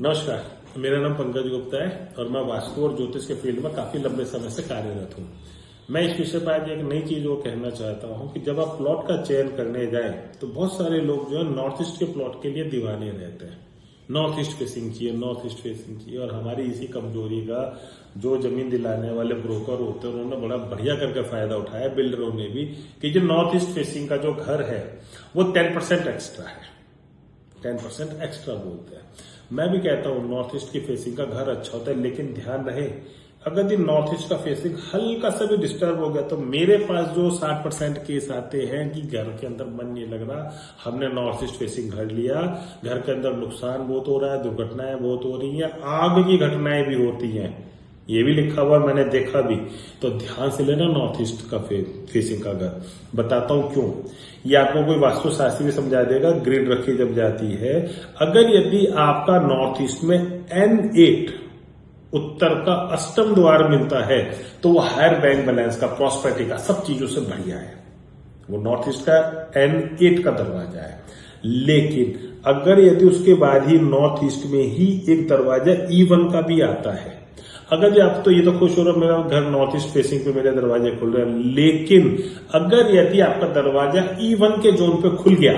नमस्कार, मेरा नाम पंकज गुप्ता है और मैं वास्तु और ज्योतिष के फील्ड में काफी लंबे समय से कार्यरत हूँ। मैं इस विषय पर आज एक नई चीज वो कहना चाहता हूँ कि जब आप प्लॉट का चयन करने जाए तो बहुत सारे लोग जो है नॉर्थ ईस्ट के प्लॉट के लिए दीवाने रहते हैं। नॉर्थ ईस्ट फेसिंग चाहिए, नॉर्थ ईस्ट फेसिंग चाहिए, और हमारी इसी कमजोरी का जो जमीन दिलाने वाले ब्रोकर होते हैं उन्होंने बड़ा बढ़िया करके फायदा उठाया, बिल्डरों ने भी, कि जो नॉर्थ ईस्ट फेसिंग का जो घर है वो 10% एक्स्ट्रा है, 10% एक्स्ट्रा बोलते हैं। मैं भी कहता हूँ नॉर्थ ईस्ट की फेसिंग का घर अच्छा होता है, लेकिन ध्यान रहे अगर ये नॉर्थ ईस्ट का फेसिंग हल्का सा भी डिस्टर्ब हो गया तो मेरे पास जो 60% केस आते हैं कि घर के अंदर मन नहीं लग रहा, हमने नॉर्थ ईस्ट फेसिंग घर लिया, घर के अंदर नुकसान बहुत हो रहा है, दुर्घटनाएं बहुत हो रही हैं, आग की घटनाएं भी होती हैं, ये भी लिखा हुआ मैंने देखा भी। तो ध्यान से लेना नॉर्थ ईस्ट का फेसिंग का घर। बताता हूं क्यों। ये आपको कोई वास्तुशास्त्री भी समझा देगा। ग्रिड रखी जब जाती है, अगर यदि आपका नॉर्थ ईस्ट में N8 उत्तर का अष्टम द्वार मिलता है तो वो हायर बैंक बैलेंस का, प्रॉस्पेरिटी का, सब चीजों से बढ़िया है। वो नॉर्थ ईस्ट का N8 का दरवाजा है। लेकिन अगर यदि उसके बाद ही नॉर्थ ईस्ट में ही एक दरवाजा E1 का भी आता है, अगर आप तो ये तो खुश हो रहा मेरा घर नॉर्थ ईस्ट फेसिंग पे मेरे दरवाजे खुल रहे हैं, लेकिन अगर यदि आपका दरवाजा E1 के जोन पे खुल गया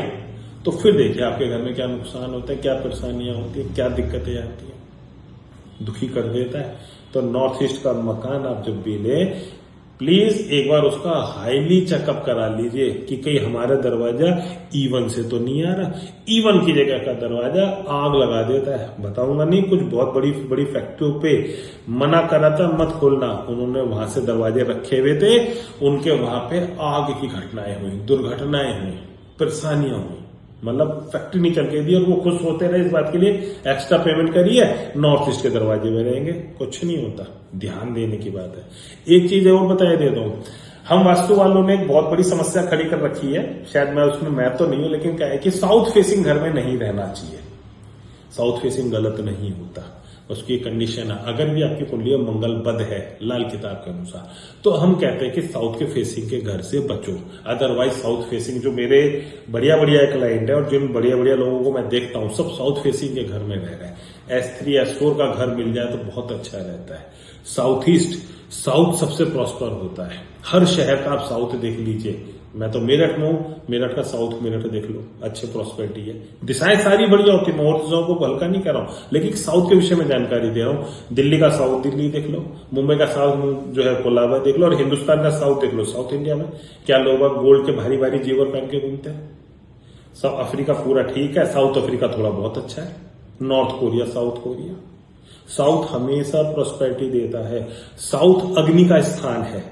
तो फिर देखिए आपके घर में क्या नुकसान होता है, क्या परेशानियां होती है, क्या दिक्कतें आती है, दुखी कर देता है। तो नॉर्थ ईस्ट का मकान आप जब भी ले, प्लीज एक बार उसका हाईली चेकअप करा लीजिए कि कहीं हमारा दरवाजा E1 से तो नहीं आ रहा। E1 की जगह का दरवाजा आग लगा देता है। बताऊंगा नहीं, कुछ बहुत बड़ी बड़ी फैक्ट्रियों पे मना करा था मत खोलना, उन्होंने वहां से दरवाजे रखे हुए थे, उनके वहां पे आग की घटनाएं हुई, दुर्घटनाएं हुई, परेशानियां हुई, मतलब फैक्ट्री नहीं चल के दी, और वो खुश होते रहे इस बात के लिए, एक्स्ट्रा पेमेंट करिए, नॉर्थ ईस्ट के दरवाजे में रहेंगे। कुछ नहीं होता, ध्यान देने की बात है। एक चीज और बताया देता हूं, हम वास्तु वालों ने एक बहुत बड़ी समस्या खड़ी कर रखी है, शायद मैं तो नहीं हूं, लेकिन क्या है कि साउथ फेसिंग घर में नहीं रहना चाहिए। साउथ फेसिंग गलत नहीं होता, उसकी कंडीशन है अगर भी आपकी कुंडली में मंगल बद है लाल किताब के अनुसार, तो हम कहते हैं कि साउथ के फेसिंग के घर से बचो। अदरवाइज साउथ फेसिंग, जो मेरे बढ़िया बढ़िया क्लाइंट है और जिन बढ़िया बढ़िया लोगों को मैं देखता हूं, सब साउथ फेसिंग के घर में रह रहे हैं। S3 S4 का घर मिल जाए तो बहुत अच्छा रहता है। साउथ ईस्ट, साउथ सबसे प्रॉस्पर होता है। हर शहर का आप साउथ देख लीजिए। मैं तो मेरठ में हूं, मेरठ का साउथ मेरठ देख लो, अच्छे प्रॉस्पेरिटी है, दिशाएं सारी बढ़िया होती है। नॉर्थ दिशाओं को हल्का नहीं कर रहा हूं, लेकिन साउथ के विषय में जानकारी दे रहा हूं। दिल्ली का साउथ दिल्ली देख लो, मुंबई का साउथ जो है कोलाबा देख लो, और हिंदुस्तान का साउथ देख लो। साउथ इंडिया में क्या लोग गोल्ड के भारी भारी जेवर पहन के घूमते हैं। साउथ अफ्रीका पूरा ठीक है, साउथ अफ्रीका थोड़ा बहुत अच्छा है। North Korea, south Korea, south हमेशा प्रॉस्पेरिटी देता है। साउथ अग्नि का स्थान है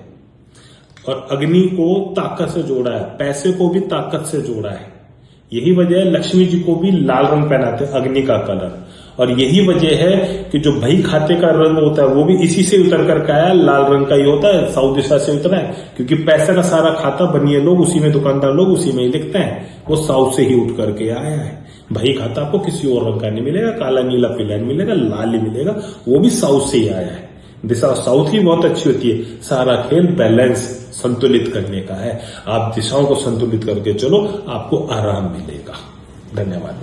और अग्नि को ताकत से जोड़ा है, पैसे को भी ताकत से जोड़ा है। यही वजह है लक्ष्मी जी को भी लाल रंग पहनाते हैं, अग्नि का कलर। और यही वजह है कि जो बही खाते का रंग होता है वो भी इसी से उतर कर आया, लाल रंग का ही होता है, साउथ दिशा से उतरा है, क्योंकि पैसे का सारा खाता बनिए लोग उसी में, दुकानदार लोग उसी में ही लिखते हैं, वो साउथ से ही उठ करके आया है। बही खाता आपको किसी और रंग का नहीं मिलेगा, काला नीला पीला नहीं मिलेगा, लाल ही मिलेगा, वो भी साउथ से ही आया है। दिशा साउथ ही बहुत अच्छी होती है। सारा खेल बैलेंस, संतुलित करने का है। आप दिशाओं को संतुलित करके चलो, आपको आराम मिलेगा। धन्यवाद।